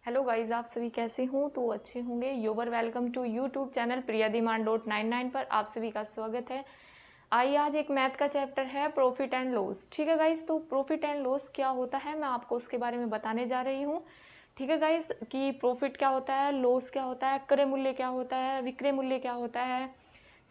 Hello guys, आप सभी कैसे हों? तो अच्छे होंगे। Your welcome to YouTube channel priyadiman.99 पर आप सभी का स्वागत है। आइए, आज एक मैथ का चैप्टर है प्रॉफिट एंड लॉस। ठीक है गाइस, तो प्रॉफिट एंड लॉस क्या होता है मैं आपको उसके बारे में बताने जा रही हूँ। ठीक है गाइस, कि प्रॉफिट क्या होता है, लॉस क्या होता है, क्रय मूल्य क्या होता है, विक्रय मूल्य क्या होता है।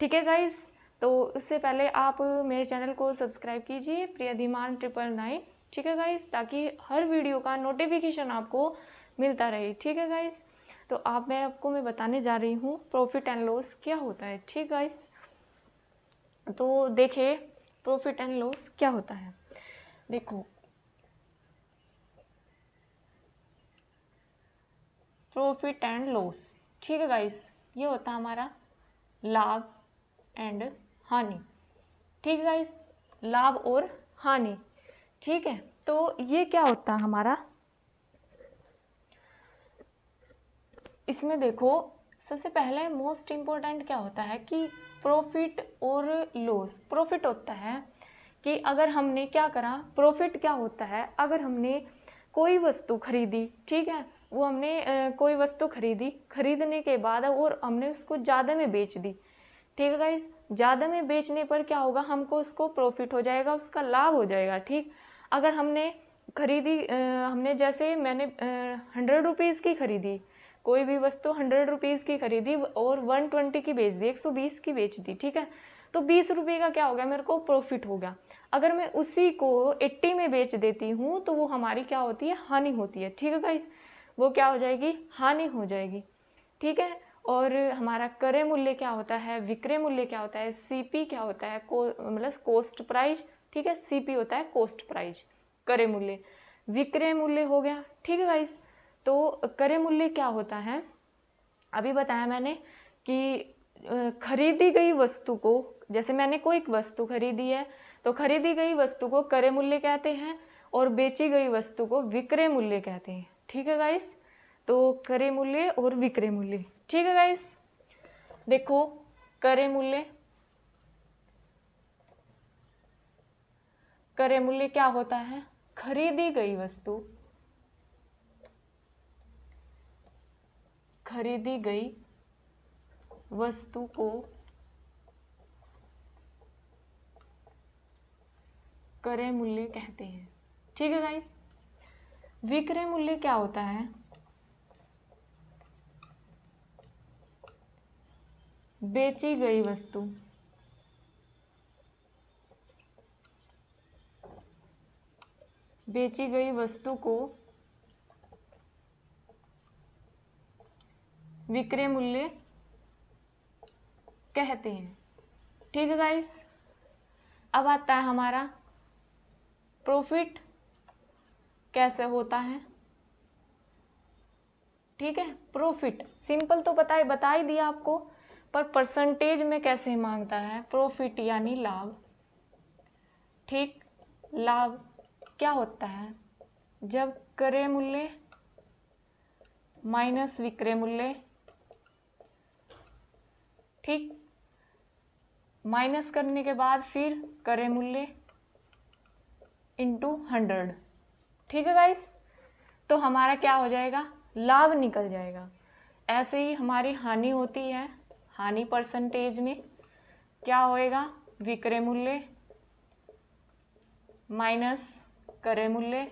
ठीक है गाइस, तो इससे पहले आप मेरे चैनल को सब्सक्राइब कीजिए प्रियधिमान 999। ठीक है गाइस, ताकि हर वीडियो का नोटिफिकेशन आपको मिलता रहे। ठीक है गाइस, तो मैं बताने जा रही हूँ प्रॉफिट एंड लॉस क्या होता है। ठीक गाइस, तो देखिए प्रॉफिट एंड लॉस क्या होता है। देखो, प्रॉफिट एंड लॉस, ठीक है गाइस, ये होता है हमारा लाभ एंड हानि। ठीक है गाइस, लाभ और हानि। ठीक है, तो ये क्या होता है हमारा, इसमें देखो सबसे पहले मोस्ट इम्पोर्टेंट क्या होता है कि प्रॉफिट और लॉस। प्रॉफिट होता है कि अगर हमने क्या करा, प्रॉफिट क्या होता है अगर हमने कोई वस्तु खरीदी। ठीक है, वो हमने कोई वस्तु खरीदी, खरीदने के बाद और हमने उसको ज़्यादा में बेच दी। ठीक है गाइस, ज़्यादा में बेचने पर क्या होगा, हमको उसको प्रॉफिट हो जाएगा, उसका लाभ हो जाएगा। ठीक, अगर हमने खरीदी हमने जैसे मैंने 100 रुपीज़ की खरीदी, कोई भी वस्तु 100 रुपीज़ की खरीदी और 120 की बेच दी, 120 की बेच दी। ठीक है, तो 20 रुपये का क्या हो गया, मेरे को प्रॉफिट हो गया। अगर मैं उसी को 80 में बेच देती हूँ तो वो हमारी क्या होती है, हानि होती है। ठीक है गाइस, वो क्या हो जाएगी, हानि हो जाएगी। ठीक है, और हमारा क्रय मूल्य क्या होता है, विक्रय मूल्य क्या होता है, सीपी क्या होता है, मतलब कॉस्ट प्राइस। ठीक है, सीपी होता है कॉस्ट प्राइस, क्रय मूल्य। विक्रय मूल्य हो गया। ठीक है गाइस, तो क्रय मूल्य क्या होता है, अभी बताया मैंने कि खरीदी गई वस्तु को, जैसे मैंने कोई वस्तु खरीदी है तो खरीदी गई वस्तु को क्रय मूल्य कहते हैं और बेची गई वस्तु को विक्रय मूल्य कहते हैं। ठीक है गाइस, तो क्रय मूल्य और विक्रय मूल्य। ठीक है गाइस, देखो क्रय मूल्य, क्रय मूल्य क्या होता है, खरीदी गई वस्तु, खरीदी गई वस्तु को क्रय मूल्य कहते हैं। ठीक है गाइस, विक्रय मूल्य क्या होता है, बेची गई वस्तु, बेची गई वस्तु को विक्रय मूल्य कहते हैं। ठीक है गाइस, अब आता है हमारा प्रॉफिट कैसे होता है। ठीक है, प्रॉफिट सिंपल तो बता ही दिया आपको, पर परसेंटेज में कैसे मांगता है, प्रॉफिट यानी लाभ। ठीक, लाभ क्या होता है, जब क्रय मूल्य माइनस विक्रय मूल्य, ठीक, माइनस करने के बाद फिर क्रय मूल्य इंटू 100। ठीक है गाइस, तो हमारा क्या हो जाएगा, लाभ निकल जाएगा। ऐसे ही हमारी हानि होती है, हानि परसेंटेज में क्या होएगा, विक्रय मूल्य माइनस क्रय मूल्य।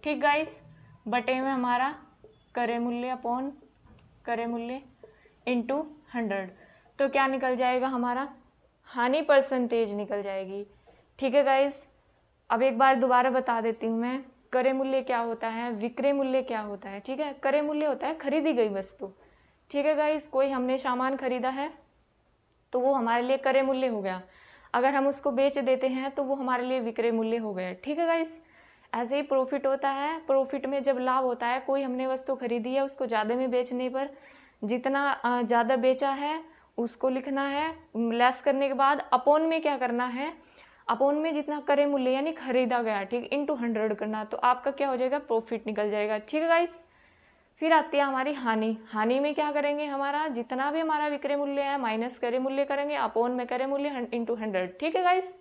ठीक गाइस, बटे में हमारा क्रय मूल्य अपॉन क्रय मूल्य इंटू 100, तो क्या निकल जाएगा हमारा, हानि परसेंटेज निकल जाएगी। ठीक है गाइस, अब एक बार दोबारा बता देती हूँ मैं, क्रय मूल्य क्या होता है, विक्रय मूल्य क्या होता है। ठीक है, क्रय मूल्य होता है खरीदी गई वस्तु। ठीक है गाइस, कोई हमने सामान खरीदा है तो वो हमारे लिए क्रय मूल्य हो गया, अगर हम उसको बेच देते हैं तो वो हमारे लिए विक्रय मूल्य हो गया। ठीक है गाइस, ऐसे ही प्रॉफिट होता है। प्रॉफिट में जब लाभ होता है, कोई हमने वस्तु खरीदी है, उसको ज़्यादा में बेचने पर जितना ज़्यादा बेचा है उसको लिखना है, लेस करने के बाद अपॉन में क्या करना है, अपॉन में जितना क्रय मूल्य यानी खरीदा गया, ठीक, इंटू 100 करना, तो आपका क्या हो जाएगा, प्रॉफिट निकल जाएगा। ठीक है गाइस, फिर आती है हमारी हानि। हानि में क्या करेंगे, हमारा जितना भी हमारा विक्रय मूल्य है माइनस क्रय मूल्य करेंगे, अपॉन में क्रय मूल्य इंटू 100। ठीक है गाइस,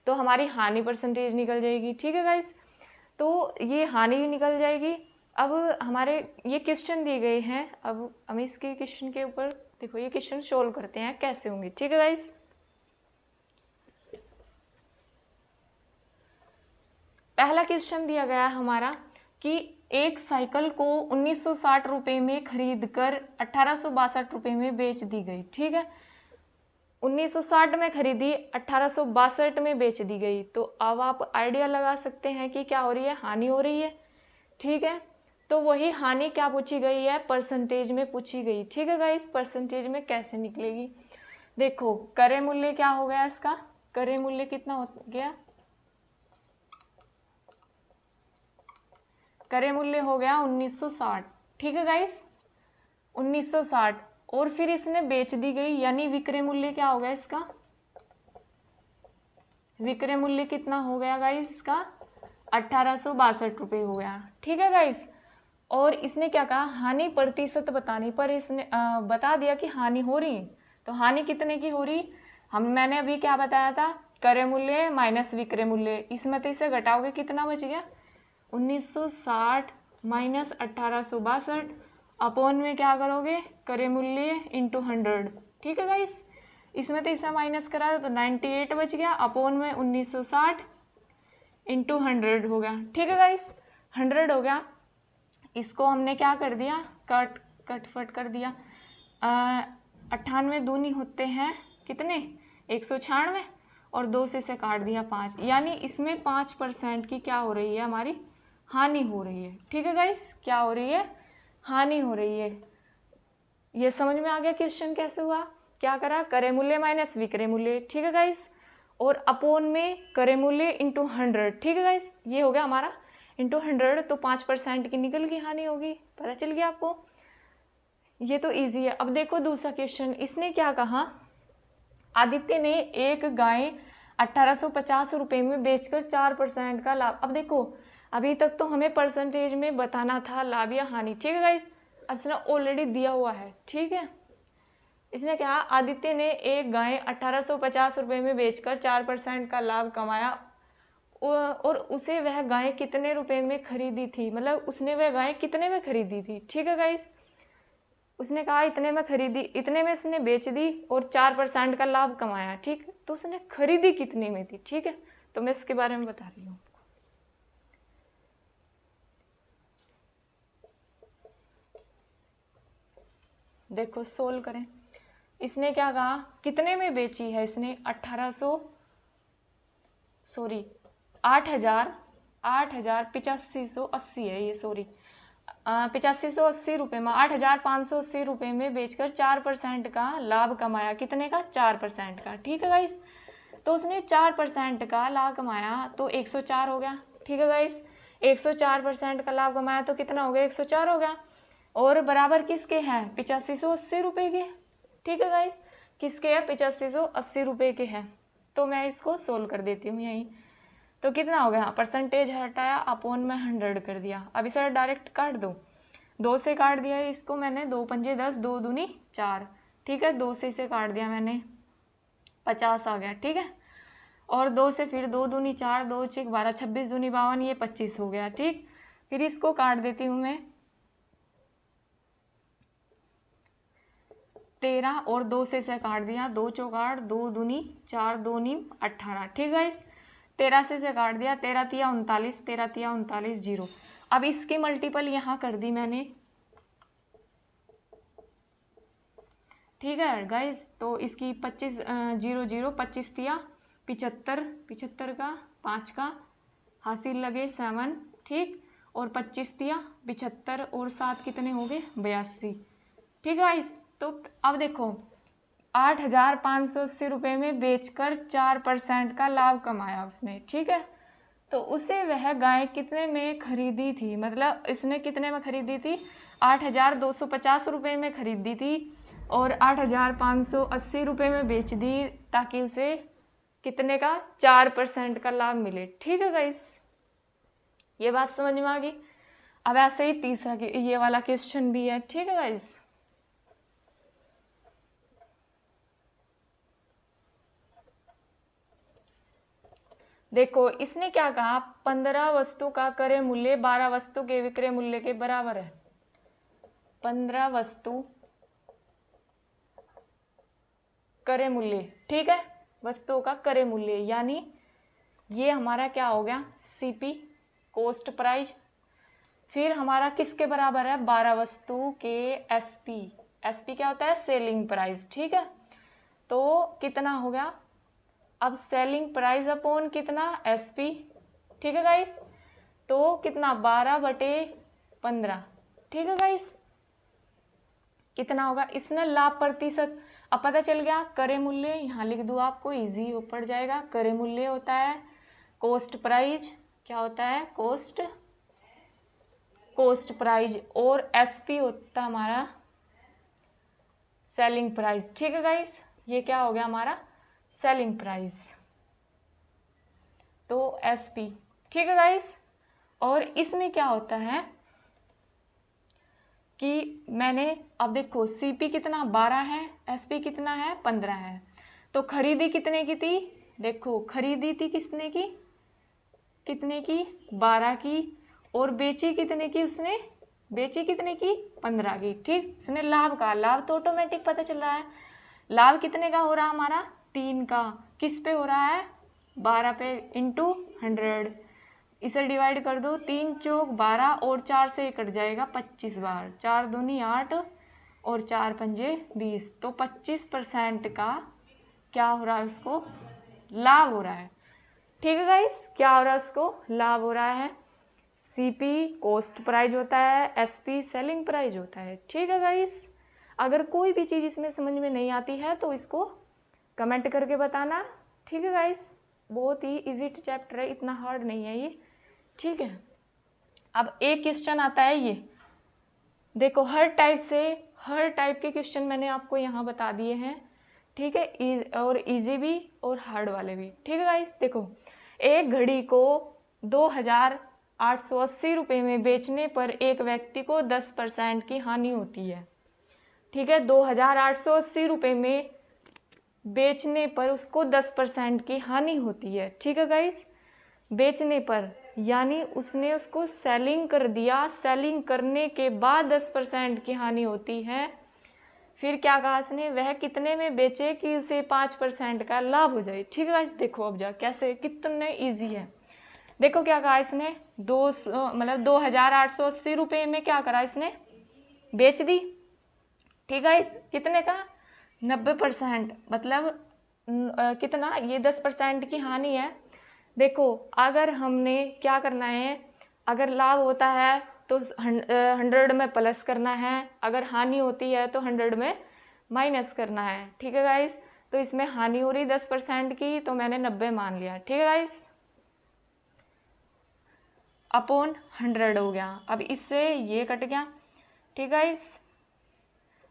तो हमारी हानि परसेंटेज निकल जाएगी। ठीक है गाइस, तो ये हानि निकल जाएगी। अब हमारे ये क्वेश्चन दिए गए हैं, अब हम इसके क्वेश्चन के ऊपर देखो ये क्वेश्चन सोल्व करते हैं कैसे होंगे, ठीक है गाइस। पहला क्वेश्चन दिया गया हमारा कि एक साइकिल को 1960 रुपये में खरीद कर 1862 रुपये में बेच दी गई, ठीक है। 1960 में खरीदी, 1862 में बेच दी गई। तो अब आप आइडिया लगा सकते हैं कि क्या हो रही है, हानि हो रही है, ठीक है। तो वही हानि क्या पूछी गई है, परसेंटेज में पूछी गई, ठीक है गाइस। परसेंटेज में कैसे निकलेगी, देखो क्रय मूल्य क्या हो गया इसका, क्रय मूल्य कितना हो गया, क्रय मूल्य हो गया 1960, ठीक है गाइस 1960। और फिर इसने बेच दी गई, यानी विक्रय मूल्य क्या हो गया इसका, विक्रय मूल्य कितना हो गया गाइस इसका 1862 रुपये हो गया, ठीक है गाइस। और इसने क्या कहा, हानि प्रतिशत बताने पर इसने बता दिया कि हानि हो रही है। तो हानि कितने की हो रही, मैंने अभी क्या बताया था, क्रय मूल्य माइनस विक्रय मूल्य, इसमें तो इसे घटाओगे कितना बच गया 1960 माइनस 1862 अपॉन में क्या करोगे क्रय मूल्य इंटू 100, ठीक है गाइस। इसमें तो इसे माइनस करा तो 98 बच गया, अपॉन में 1960 इंटू 100 हो गया, ठीक है गाइस 100 हो गया। इसको हमने क्या कर दिया, कट फट कर दिया। 98 दूनी होते हैं कितने 196, और 2 से इसे काट दिया 5, यानी इसमें 5% की क्या हो रही है, हमारी हानि हो रही है, ठीक है गाइस। क्या हो रही है, हानि हो रही है। ये समझ में आ गया क्वेश्चन कैसे हुआ, क्या करा, क्रय मूल्य माइनस विक्रय मूल्य, ठीक है गाइस, और अपोन में क्रय मूल्य इंटू 100, ठीक है गाइस। ये हो गया हमारा इंटू 100, तो 5% की निकल की हानि होगी, पता चल गया आपको। ये तो इजी है। अब देखो दूसरा क्वेश्चन, इसने क्या कहा, आदित्य ने एक गाय 1850 रुपये में बेचकर 4% का लाभ। अब देखो अभी तक तो हमें परसेंटेज में बताना था लाभ या हानि, ठीक है गाइस। अब इसने ऑलरेडी दिया हुआ है, ठीक है। इसने कहा आदित्य ने एक गाय 1850 रुपये में बेचकर 4% का लाभ कमाया, और उसे वह गाय कितने रुपए में खरीदी थी, मतलब उसने वह गाय कितने में खरीदी थी, ठीक है गाइस। उसने कहा इतने में खरीदी, इतने में उसने बेच दी और 4% का लाभ कमाया, ठीक। तो उसने खरीदी कितने में थी, ठीक है। तो मैं इसके बारे में बता रही हूँ। देखो सोल्व करें, इसने क्या कहा, कितने में बेची है इसने 8580 है ये, सॉरी 8580 रुपये में 8580 रुपये में बेचकर 4% का लाभ कमाया, कितने का 4% का, ठीक है गाइस। तो उसने 4% का लाभ कमाया तो 104 हो गया, ठीक है गाइस। 104% का लाभ कमाया तो कितना हो गया 104 हो गया, और बराबर किसके हैं 8580 रुपये के, ठीक है गाइस। किसके हैं 8580 रुपये के हैं। तो मैं इसको सोल्व कर देती हूँ यहीं। तो कितना हो गया, परसेंटेज हटाया अपॉन में 100 कर दिया। अब इसे डायरेक्ट काट दो, 2 से काट दिया इसको मैंने, 2 पंजे 10, 2 दूनी 4, ठीक है। 2 से इसे काट दिया मैंने, 50 आ गया, ठीक है। और 2 से फिर 2 दूनी 4, 2 6 12, 26 दूनी 52, ये 25 हो गया, ठीक। फिर इसको काट देती हूँ मैं 13, और 2 से इसे काट दिया, 2 चौक 8, 2 दूनी 4, 2 नीम 18, ठीक है। 13 से इसे काट दिया, 13 तिया 39, 13 तिया 39, 0। अब इसकी मल्टीपल यहाँ कर दी मैंने, ठीक है गाइस। तो इसकी 25 0 0 25 तिया 75, 75 का 5 का हासिल लगे 7, ठीक। और 25 तिया 75 और 7 कितने हो गए 82, ठीक है गाइस। तो अब देखो 8580 रुपये में बेचकर 4% का लाभ कमाया उसने, ठीक है। तो उसे वह गाय कितने में खरीदी थी, मतलब इसने कितने में खरीदी थी 8250 रुपये में खरीदी थी, और 8580 रुपये में बेच दी, ताकि उसे कितने का 4% का लाभ मिले, ठीक है गाइस। ये बात समझ में आ गई। अब ऐसे ही तीसरा ये वाला क्वेश्चन भी है, ठीक है गाइस। देखो इसने क्या कहा, 15 वस्तु का क्रय मूल्य 12 वस्तु के विक्रय मूल्य के बराबर है। 15 वस्तु क्रय मूल्य, ठीक है, वस्तुओं का क्रय मूल्य, यानी ये हमारा क्या हो गया, सीपी कॉस्ट प्राइस। फिर हमारा किसके बराबर है, 12 वस्तु के एसपी। एसपी क्या होता है, सेलिंग प्राइस, ठीक है। तो कितना हो गया, अब सेलिंग प्राइस अपॉन कितना, एसपी, ठीक है गाइस। तो कितना, 12/15, ठीक है गाइस। कितना होगा, इसने लाभ प्रतिशत, अब पता चल गया। क्रय मूल्य यहाँ लिख दूँ आपको, इजी हो पड़ जाएगा। क्रय मूल्य होता है कॉस्ट प्राइस, क्या होता है, कॉस्ट प्राइस, और एसपी होता है हमारा सेलिंग प्राइस, ठीक है गाइस। ये क्या हो गया हमारा, सेलिंग प्राइस, तो एसपी, ठीक है गाइस। और इसमें क्या होता है कि मैंने, अब देखो सीपी कितना 12 है, एसपी कितना है 15 है, तो खरीदी कितने की थी, देखो खरीदी थी कितने की 12 की, और बेची कितने की, उसने बेची कितने की 15 की, ठीक। उसने लाभ का, लाभ तो ऑटोमेटिक पता चल रहा है, लाभ कितने का हो रहा है हमारा, 3 का, किस पे हो रहा है, 12 पे इंटू 100, इसे डिवाइड कर दो, 3 चौक 12 और 4 से कट जाएगा 25 बार, 4 दूनी 8 और 4 पंजे 20, तो 25% का क्या हो रहा है, उसको लाभ हो रहा है, ठीक है गाइस। क्या हो रहा है, उसको लाभ हो रहा है। सीपी कॉस्ट प्राइस होता है, एसपी सेलिंग प्राइस होता है, ठीक है गाइस। अगर कोई भी चीज़ इसमें समझ में नहीं आती है तो इसको कमेंट करके बताना, ठीक है गाइस। बहुत ही इजी चैप्टर है, इतना हार्ड नहीं है ये, ठीक है। अब एक क्वेश्चन आता है, ये देखो हर टाइप के क्वेश्चन मैंने आपको यहाँ बता दिए हैं, ठीक है, और इजी भी और हार्ड वाले भी, ठीक है गाइस। देखो एक घड़ी को 2,880 रुपये में बेचने पर एक व्यक्ति को 10% की हानि होती है, ठीक है। 2,880 रुपये में बेचने पर उसको 10% की हानि होती है, ठीक है गाइस। बेचने पर यानी उसने उसको सेलिंग कर दिया, सेलिंग करने के बाद 10% की हानि होती है। फिर क्या कहा इसने, वह कितने में बेचे कि उसे 5% का लाभ हो जाए, ठीक है गाइस। देखो अब जा कैसे, कितने इजी है। देखो क्या कहा इसने, 2,880 रुपये में क्या करा इसने, बेच दी, ठीक है। इस कितने का, 90%, मतलब कितना, ये 10% की हानि है। देखो अगर हमने क्या करना है, अगर लाभ होता है तो 100 में प्लस करना है, अगर हानि होती है तो 100 में माइनस करना है, ठीक है गाइस। तो इसमें हानि हो रही 10% की, तो मैंने 90 मान लिया, ठीक है गाइस, अपॉन 100 हो गया। अब इससे ये कट गया, ठीक है गाइस।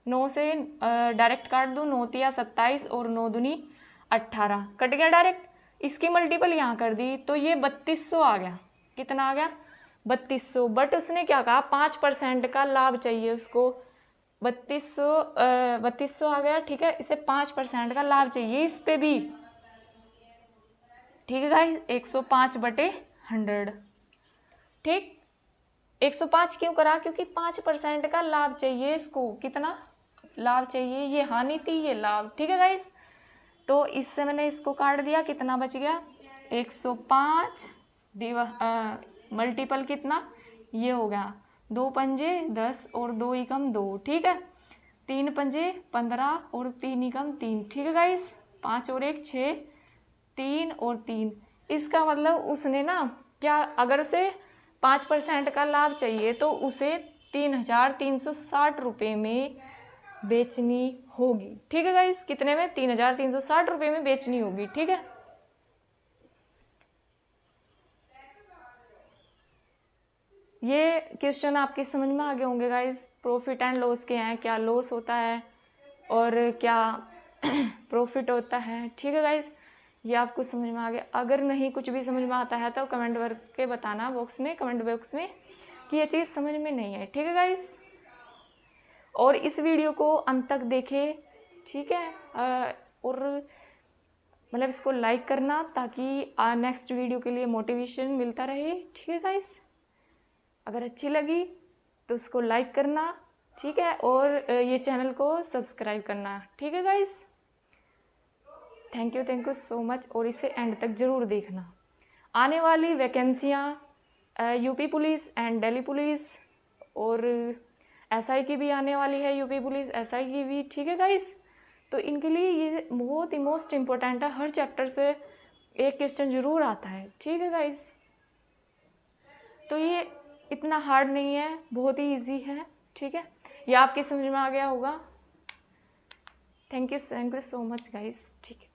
9 से डायरेक्ट काट दूँ, 9 तिया 27 और 9 दूनी 18, कट गया डायरेक्ट। इसकी मल्टीपल यहाँ कर दी तो ये 3200 आ गया, कितना आ गया 3200। बट उसने क्या कहा, 5% का लाभ चाहिए उसको, 3200 आ गया, ठीक है। इसे 5% का लाभ चाहिए इस पे भी, ठीक है गाइस। 105/100, ठीक। 105 क्यों करा, क्योंकि 5% का लाभ चाहिए इसको, कितना लाभ चाहिए, ये हानि थी ये लाभ, ठीक है गाइस। तो इससे मैंने इसको काट दिया, कितना बच गया 105 मल्टीपल कितना, ये हो गया 2 पंजे 10 और 2 एकम 2, ठीक है। 3 पंजे 15 और 3 एकम 3, ठीक है गाइस। 5 और 1 6, 3 और 3, इसका मतलब उसने ना क्या, अगर उसे 5% का लाभ चाहिए तो उसे 3,360 रुपये में बेचनी होगी, ठीक है गाइस। कितने में, 3,360 रुपये में बेचनी होगी, ठीक है। ये क्वेश्चन आपकी समझ में आ गए होंगे गाइस। प्रॉफिट एंड लॉस के हैं, क्या लॉस होता है और क्या प्रॉफिट होता है, ठीक है गाइस। ये आपको समझ में आ गया। अगर नहीं कुछ भी समझ में आता है तो कमेंट करके बताना बॉक्स में, कमेंट बॉक्स में कि ये चीज़ समझ में नहीं है, ठीक है गाइस। और इस वीडियो को अंत तक देखें, ठीक है। और मतलब इसको लाइक करना ताकि नेक्स्ट वीडियो के लिए मोटिवेशन मिलता रहे। ठीक है गाइस, अगर अच्छी लगी तो इसको लाइक करना, ठीक है, और ये चैनल को सब्सक्राइब करना। ठीक है guys, thank you so much, और इसे एंड तक ज़रूर देखना। आने वाली वैकेंसियाँ UP police and Delhi police और एसआई की भी आने वाली है, यूपी पुलिस एसआई की भी। ठीक है गाइस, तो इनके लिए ये बहुत ही मोस्ट इम्पोर्टेंट है, हर चैप्टर से एक क्वेश्चन ज़रूर आता है। ठीक है गाइस, तो ये इतना हार्ड नहीं है, बहुत ही इजी है। ठीक है, ये आपकी समझ में आ गया होगा। Thank you so much guys. ठीक है।